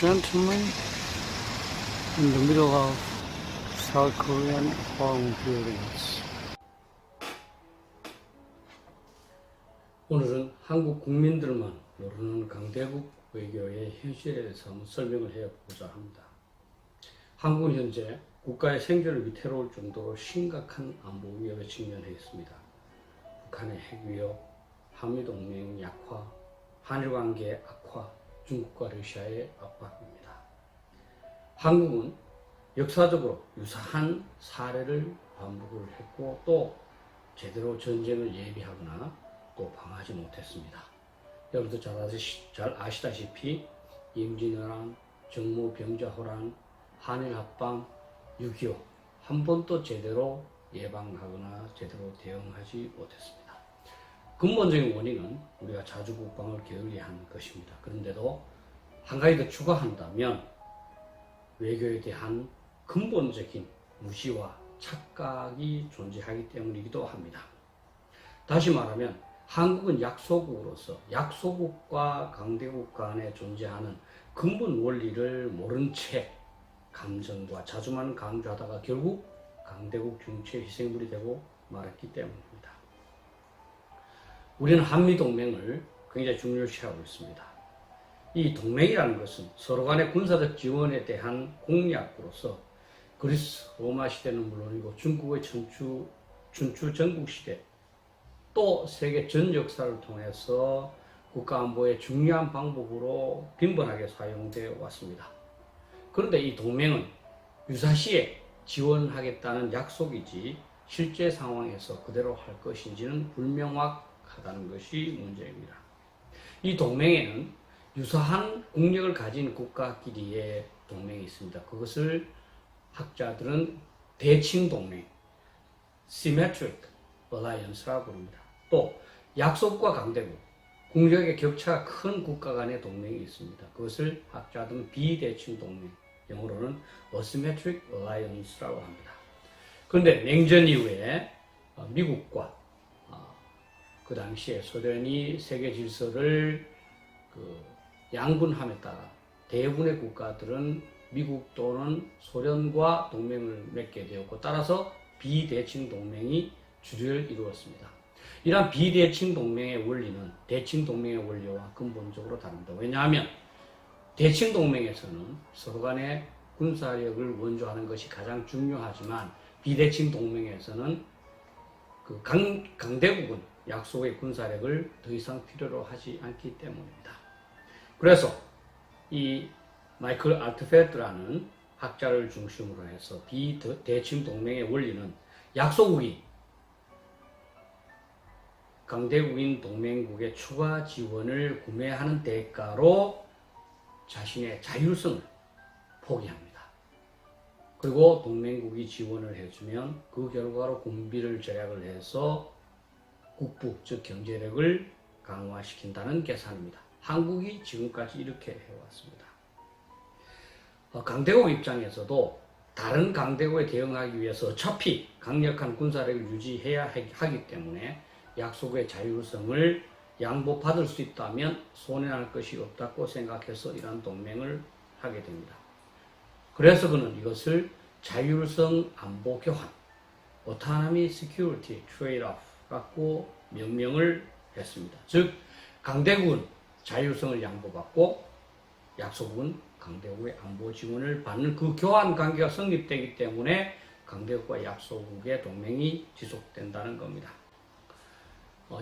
gentlemen, in the middle of South Korean Hwang buildings. 오늘은 한국 국민들만 모르는 강대국 외교의 현실에 대해서 한번 설명을 해보고자 합니다. 한국은 현재 국가의 생존을 위태로울 정도로 심각한 안보 위협에 직면해 있습니다. 북한의 핵 위협, 한미동맹 약화, 한일관계 악화, 중국과 러시아의 압박입니다. 한국은 역사적으로 유사한 사례를 반복을 했고 또 제대로 전쟁을 예비하거나 또 방어하지 못했습니다. 여러분도 잘 아시다시피 임진왜란, 정무병자호란, 한일합방, 6.25 한 번도 제대로 예방하거나 제대로 대응하지 못했습니다. 근본적인 원인은 우리가 자주 국방을 게을리한 것입니다. 그런데도 한 가지 더 추가한다면 외교에 대한 근본적인 무지와 착각이 존재하기 때문이기도 합니다. 다시 말하면 한국은 약소국으로서 약소국과 강대국 간에 존재하는 근본 원리를 모른 채 감정과 자주만 강조하다가 결국 강대국 중추의 희생물이 되고 말았기 때문입니다. 우리는 한미동맹을 굉장히 중요시하고 있습니다. 이 동맹이라는 것은 서로 간의 군사적 지원에 대한 공약으로서 그리스 로마 시대는 물론이고 중국의 춘추 전국시대 또 세계 전 역사를 통해서 국가안보의 중요한 방법으로 빈번하게 사용되어 왔습니다. 그런데 이 동맹은 유사시에 지원하겠다는 약속이지 실제 상황에서 그대로 할 것인지는 불명확하다는 것이 문제입니다. 이 동맹에는 유사한 국력을 가진 국가끼리의 동맹이 있습니다. 그것을 학자들은 대칭동맹, Symmetric Alliance라고 부릅니다. 또 약속과 강대국, 국력의 격차가 큰 국가 간의 동맹이 있습니다. 그것을 학자들은 비대칭동맹, 영어로는 Asymmetric Alliance라고 합니다. 그런데 냉전 이후에 미국과 그 당시에 소련이 세계 질서를 양분함에 따라 대부분의 국가들은 미국 또는 소련과 동맹을 맺게 되었고 따라서 비대칭 동맹이 주류를 이루었습니다. 이러한 비대칭 동맹의 원리는 대칭 동맹의 원리와 근본적으로 다릅니다. 왜냐하면 대칭 동맹에서는 서로 간의 군사력을 원조하는 것이 가장 중요하지만 비대칭 동맹에서는 강대국은 약속의 군사력을 더 이상 필요로 하지 않기 때문입니다. 그래서 이 마이클 알트페트라는 학자를 중심으로 해서 비대칭 동맹의 원리는 약소국이 강대국인 동맹국의 추가 지원을 구매하는 대가로 자신의 자율성을 포기합니다. 그리고 동맹국이 지원을 해주면 그 결과로 군비를 절약을 해서 국부, 즉 경제력을 강화시킨다는 계산입니다. 한국이 지금까지 이렇게 해왔습니다. 강대국 입장에서도 다른 강대국에 대응하기 위해서 어차피 강력한 군사력을 유지해야 하기 때문에 약속의 자율성을 양보받을 수 있다면 손해날 것이 없다고 생각해서 이러한 동맹을 하게 됩니다. 그래서 그는 이것을 자율성 안보 교환, Autonomy Security Trade-off라고 명명을 했습니다. 즉 강대국은 자율성을 양보받고 약소국은 강대국의 안보 지원을 받는 그 교환 관계가 성립되기 때문에 강대국과 약소국의 동맹이 지속된다는 겁니다.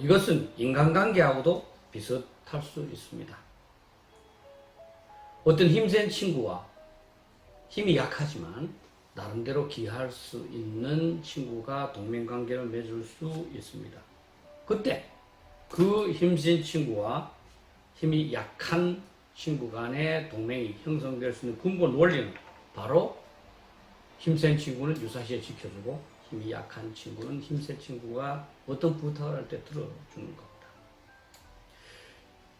이것은 인간관계하고도 비슷할 수 있습니다. 어떤 힘센 친구와 힘이 약하지만 나름대로 기할 수 있는 친구가 동맹관계를 맺을 수 있습니다. 그때 그 힘센 친구와 힘이 약한 친구 간의 동맹이 형성될 수 있는 근본 원리는 바로 힘센 친구는 유사시에 지켜주고 힘이 약한 친구는 힘센 친구가 어떤 부탁을 할 때 들어주는 겁니다.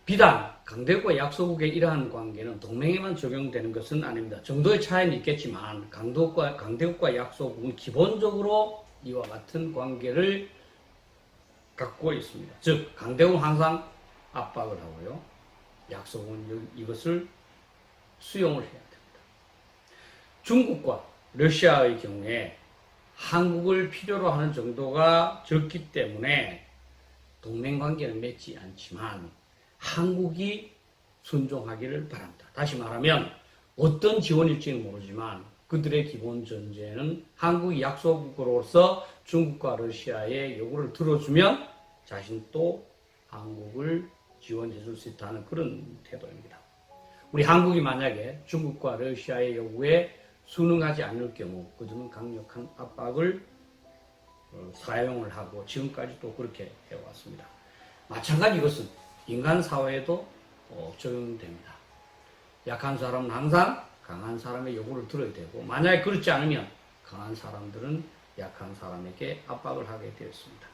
비단 강대국과 약소국의 이러한 관계는 동맹에만 적용되는 것은 아닙니다. 정도의 차이는 있겠지만 강대국과 약소국은 기본적으로 이와 같은 관계를 갖고 있습니다. 즉 강대국은 항상 압박을 하고요. 약소국은 이것을 수용을 해야 됩니다. 중국과 러시아의 경우에 한국을 필요로 하는 정도가 적기 때문에 동맹관계를 맺지 않지만 한국이 순종하기를 바랍니다. 다시 말하면 어떤 지원일지는 모르지만 그들의 기본 전제는 한국이 약소국으로서 중국과 러시아의 요구를 들어주면 자신도 한국을 지원해 줄 수 있다는 그런 태도입니다. 우리 한국이 만약에 중국과 러시아의 요구에 순응하지 않을 경우 그들은 강력한 압박을 사용을 하고 지금까지도 그렇게 해왔습니다. 마찬가지 이것은 인간 사회에도 적용됩니다. 약한 사람은 항상 강한 사람의 요구를 들어야 되고 만약에 그렇지 않으면 강한 사람들은 약한 사람에게 압박을 하게 되었습니다.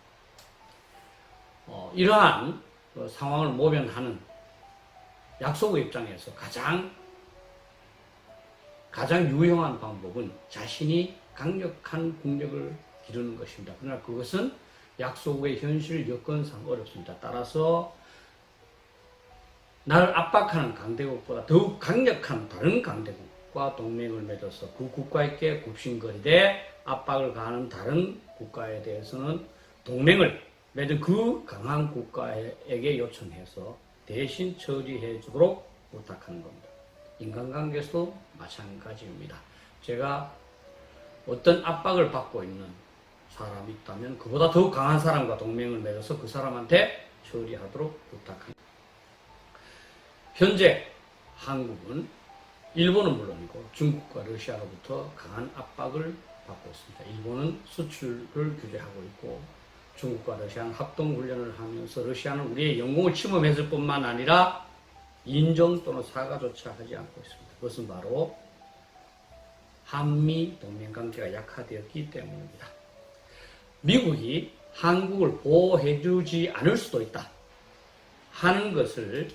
이러한 상황을 모면하는 약소국 입장에서 가장 유용한 방법은 자신이 강력한 국력을 기르는 것입니다. 그러나 그것은 약소국의 현실 여건상 어렵습니다. 따라서 나를 압박하는 강대국보다 더욱 강력한 다른 강대국과 동맹을 맺어서 그 국가에게 굽신거리되 압박을 가하는 다른 국가에 대해서는 동맹을 맺은 그 강한 국가에게 요청해서 대신 처리해 주도록 부탁하는 겁니다. 인간관계에서도 마찬가지입니다. 제가 어떤 압박을 받고 있는 사람이 있다면 그보다 더욱 강한 사람과 동맹을 맺어서 그 사람한테 처리하도록 부탁합니다. 현재 한국은 일본은 물론이고 중국과 러시아로부터 강한 압박을 받고 있습니다. 일본은 수출을 규제하고 있고 중국과 러시아는 합동훈련을 하면서 러시아는 우리의 영공을 침범했을 뿐만 아니라 인정 또는 사과조차 하지 않고 있습니다. 그것은 바로 한미 동맹관계가 약화되었기 때문입니다. 미국이 한국을 보호해주지 않을 수도 있다 하는 것을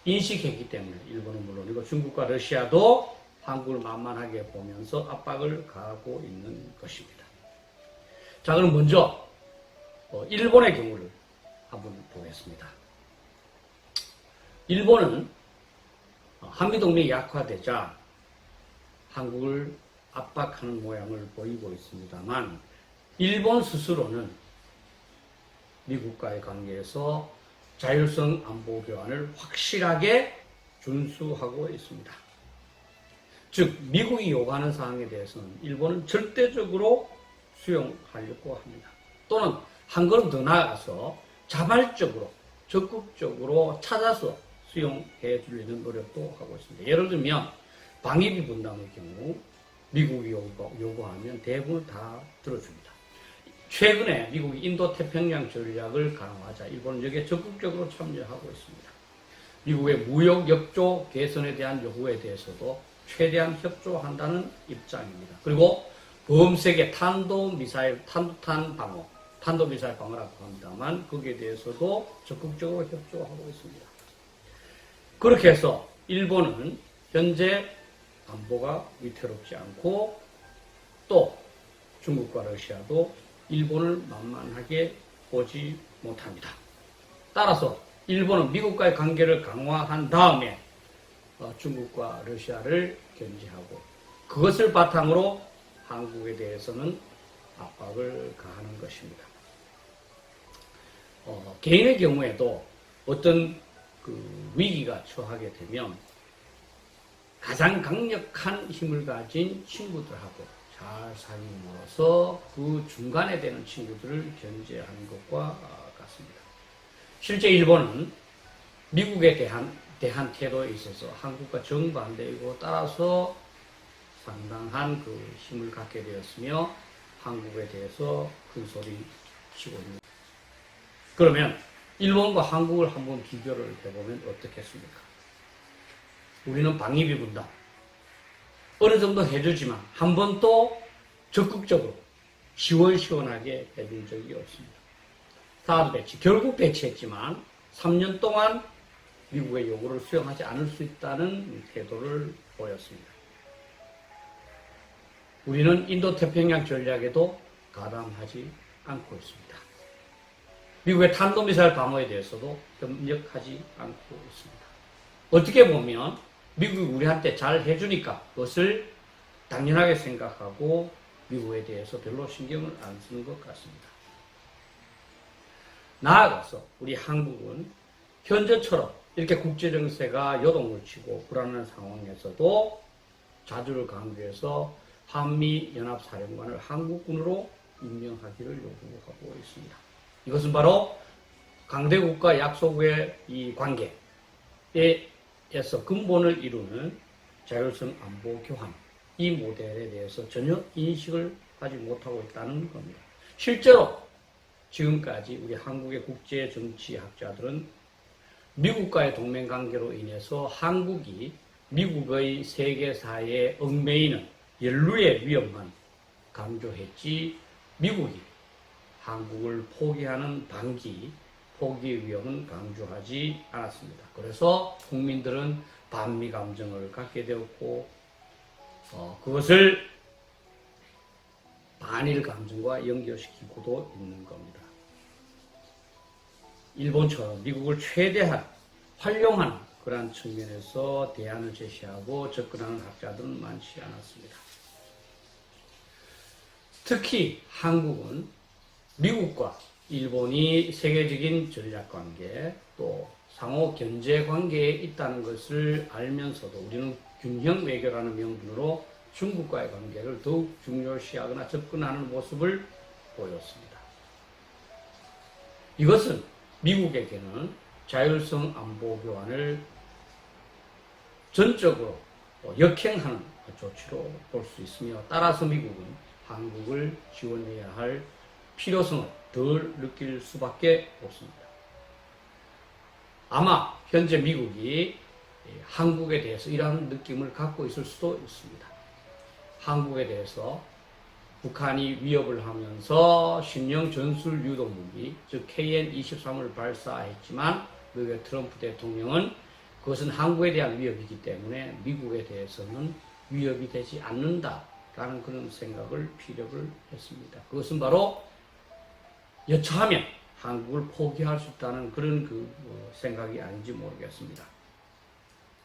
인식했기 때문에 일본은 물론이고 중국과 러시아도 한국을 만만하게 보면서 압박을 가하고 있는 것입니다. 자, 그럼 먼저 일본의 경우를 한번 보겠습니다. 일본은 한미동맹이 약화되자 한국을 압박하는 모양을 보이고 있습니다만 일본 스스로는 미국과의 관계에서 자율성 안보 교환을 확실하게 준수하고 있습니다. 즉 미국이 요구하는 사항에 대해서는 일본은 절대적으로 수용하려고 합니다. 또는 한 걸음 더 나아가서 자발적으로 적극적으로 찾아서 수용해 주려는 노력도 하고 있습니다. 예를 들면 방위비 분담의 경우 미국이 요구하면 대부분 다 들어줍니다. 최근에 미국이 인도태평양 전략을 강화하자 일본은 여기에 적극적으로 참여하고 있습니다. 미국의 무역 협조 개선에 대한 요구에 대해서도 최대한 협조한다는 입장입니다. 그리고 범세계 탄도미사일 방어라고 합니다만 거기에 대해서도 적극적으로 협조하고 있습니다. 그렇게 해서 일본은 현재 안보가 위태롭지 않고 또 중국과 러시아도 일본을 만만하게 보지 못합니다. 따라서 일본은 미국과의 관계를 강화한 다음에 중국과 러시아를 견제하고 그것을 바탕으로 한국에 대해서는 압박을 가하는 것입니다. 개인의 경우에도 어떤 위기가 처하게 되면 가장 강력한 힘을 가진 친구들하고 잘 사귐으로써 그 중간에 되는 친구들을 견제하는 것과 같습니다. 실제 일본은 미국에 대한 태도에 있어서 한국과 정반대이고 따라서 상당한 힘을 갖게 되었으며 한국에 대해서 큰 소리 치고 있습니다. 그러면 일본과 한국을 한번 비교를 해보면 어떻겠습니까? 우리는 방위비 분담 어느 정도 해주지만 한 번도 적극적으로 시원시원하게 해준 적이 없습니다. 사드 배치, 결국 배치했지만 3년 동안 미국의 요구를 수용하지 않을 수 있다는 태도를 보였습니다. 우리는 인도태평양 전략에도 가담하지 않고 있습니다. 미국의 탄도미사일 방어에 대해서도 협력하지 않고 있습니다. 어떻게 보면 미국이 우리한테 잘 해주니까 그것을 당연하게 생각하고 미국에 대해서 별로 신경을 안 쓰는 것 같습니다. 나아가서 우리 한국은 현재처럼 이렇게 국제정세가 요동을 치고 불안한 상황에서도 자주를 강조해서 한미연합사령관을 한국군으로 임명하기를 요구하고 있습니다. 이것은 바로 강대국과 약소국의 이 관계에서 근본을 이루는 자율성 안보 교환, 이 모델에 대해서 전혀 인식을 하지 못하고 있다는 겁니다. 실제로 지금까지 우리 한국의 국제정치학자들은 미국과의 동맹관계로 인해서 한국이 미국의 세계사에 얽매이는 연루의 위험만 강조했지 미국이 한국을 포기하는 포기 위험은 강조하지 않았습니다. 그래서 국민들은 반미 감정을 갖게 되었고 그것을 반일 감정과 연결시키고도 있는 겁니다. 일본처럼 미국을 최대한 활용하는 그러한 측면에서 대안을 제시하고 접근하는 학자들은 많지 않았습니다. 특히 한국은 미국과 일본이 세계적인 전략관계 또 상호 견제관계에 있다는 것을 알면서도 우리는 균형 외교라는 명분으로 중국과의 관계를 더욱 중요시하거나 접근하는 모습을 보였습니다. 이것은 미국에게는 자율성 안보 교환을 전적으로 역행하는 조치로 볼 수 있으며 따라서 미국은 한국을 지원해야 할 필요성을 덜 느낄 수밖에 없습니다. 아마 현재 미국이 한국에 대해서 이러한 느낌을 갖고 있을 수도 있습니다. 한국에 대해서 북한이 위협을 하면서 신형 전술 유도무기, 즉 KN-23을 발사했지만 미국의 트럼프 대통령은 그것은 한국에 대한 위협이기 때문에 미국에 대해서는 위협이 되지 않는다라는 그런 생각을 피력을 했습니다. 그것은 바로 여차하면 한국을 포기할 수 있다는 그런 생각이 아닌지 모르겠습니다.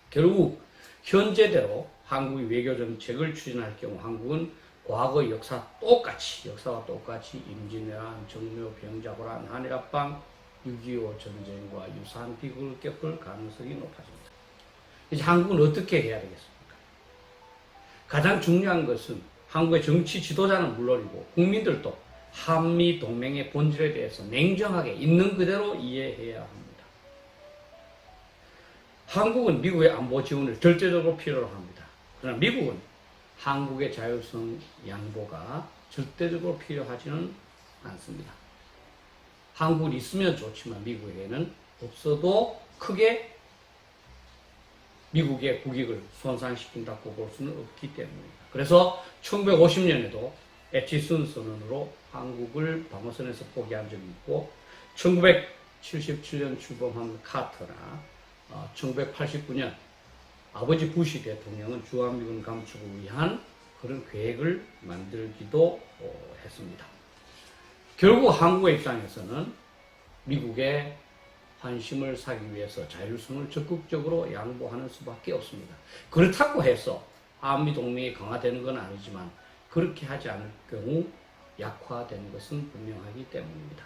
결국 현재대로 한국이 외교 정책을 추진할 경우 한국은 과거 역사와 똑같이 임진왜란, 정묘, 병자호란, 한일합방, 6.25 전쟁과 유사한 비극을 겪을 가능성이 높아집니다. 이제 한국은 어떻게 해야 되겠습니까? 가장 중요한 것은 한국의 정치 지도자는 물론이고 국민들도 한미 동맹의 본질에 대해서 냉정하게 있는 그대로 이해해야 합니다. 한국은 미국의 안보 지원을 절대적으로 필요로 합니다. 그러나 미국은 한국의 자율성 양보가 절대적으로 필요하지는 않습니다. 한국은 있으면 좋지만 미국에게는 없어도 크게 미국의 국익을 손상시킨다고 볼 수는 없기 때문입니다. 그래서 1950년에도 에치슨 선언으로 한국을 방어선에서 포기한 적이 있고 1977년 출범한 카터나 1989년 아버지 부시 대통령은 주한미군 감축을 위한 그런 계획을 만들기도 했습니다. 결국 한국의 입장에서는 미국의 환심을 사기 위해서 자율성을 적극적으로 양보하는 수밖에 없습니다. 그렇다고 해서 한미동맹이 강화되는 건 아니지만 그렇게 하지 않을 경우 약화되는 것은 분명하기 때문입니다.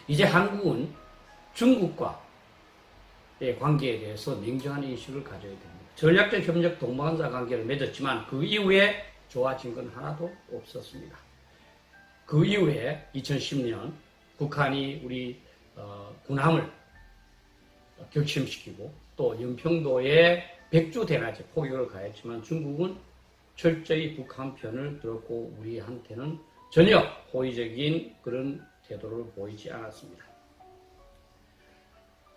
이제 한국은 중국과의 관계에 대해서 냉정한 인식을 가져야 됩니다. 전략적 협력 동반자 관계를 맺었지만 그 이후에 좋아진 건 하나도 없었습니다. 그 이후에 2010년 북한이 우리 군함을 격침시키고 또 연평도에 백주대낮에 포격을 가했지만 중국은 철저히 북한 편을 들었고 우리한테는 전혀 호의적인 그런 태도를 보이지 않았습니다.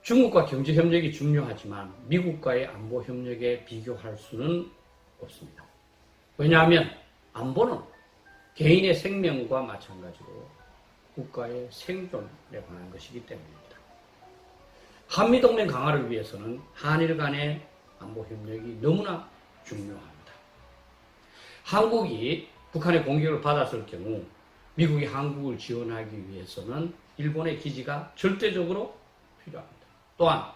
중국과 경제협력이 중요하지만 미국과의 안보협력에 비교할 수는 없습니다. 왜냐하면 안보는 개인의 생명과 마찬가지로 국가의 생존에 관한 것이기 때문입니다. 한미동맹 강화를 위해서는 한일 간의 안보협력이 너무나 중요합니다. 한국이 북한의 공격을 받았을 경우 미국이 한국을 지원하기 위해서는 일본의 기지가 절대적으로 필요합니다. 또한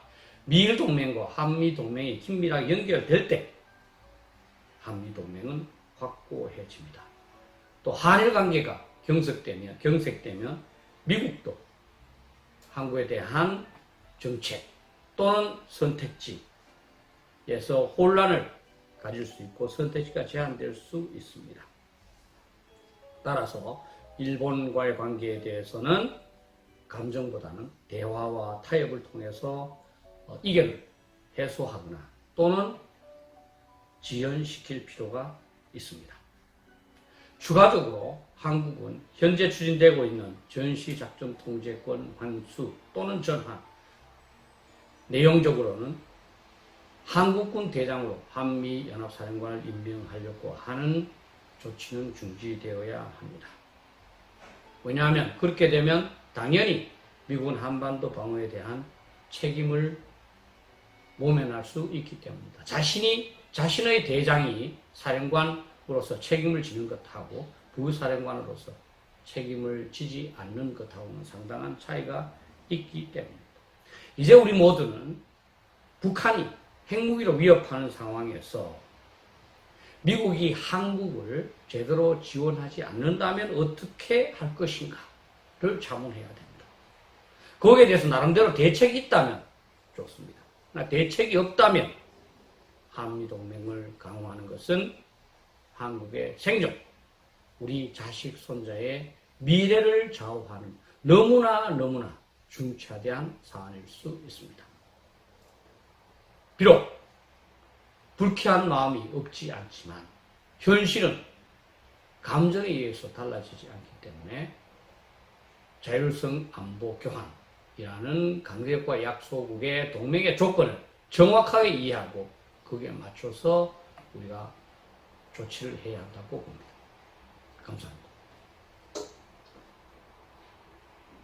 미일 동맹과 한미 동맹이 긴밀하게 연결될 때 한미 동맹은 확고해집니다. 또 한일 관계가 경색되면 미국도 한국에 대한 정책 또는 선택지에서 혼란을 가질 수 있고 선택지가 제한될 수 있습니다. 따라서 일본과의 관계에 대해서는 감정보다는 대화와 타협을 통해서 이견을 해소하거나 또는 지연시킬 필요가 있습니다. 추가적으로 한국은 현재 추진되고 있는 전시작전 통제권 환수 또는 전환, 내용적으로는 한국군 대장으로 한미연합사령관을 임명하려고 하는 조치는 중지되어야 합니다. 왜냐하면 그렇게 되면 당연히 미국은 한반도 방어에 대한 책임을 모면할 수 있기 때문입니다. 자신의 대장이 사령관으로서 책임을 지는 것하고 부사령관으로서 책임을 지지 않는 것하고는 상당한 차이가 있기 때문입니다. 이제 우리 모두는 북한이 핵무기로 위협하는 상황에서 미국이 한국을 제대로 지원하지 않는다면 어떻게 할 것인가를 자문해야 됩니다. 거기에 대해서 나름대로 대책이 있다면 좋습니다. 그러나 대책이 없다면 한미동맹을 강화하는 것은 한국의 생존, 우리 자식 손자의 미래를 좌우하는 너무나 중차대한 사안일 수 있습니다. 비록 불쾌한 마음이 없지 않지만 현실은 감정에 의해서 달라지지 않기 때문에 자율성 안보 교환이라는 강대국과 약소국의 동맹의 조건을 정확하게 이해하고 거기에 맞춰서 우리가 조치를 해야 한다고 봅니다. 감사합니다.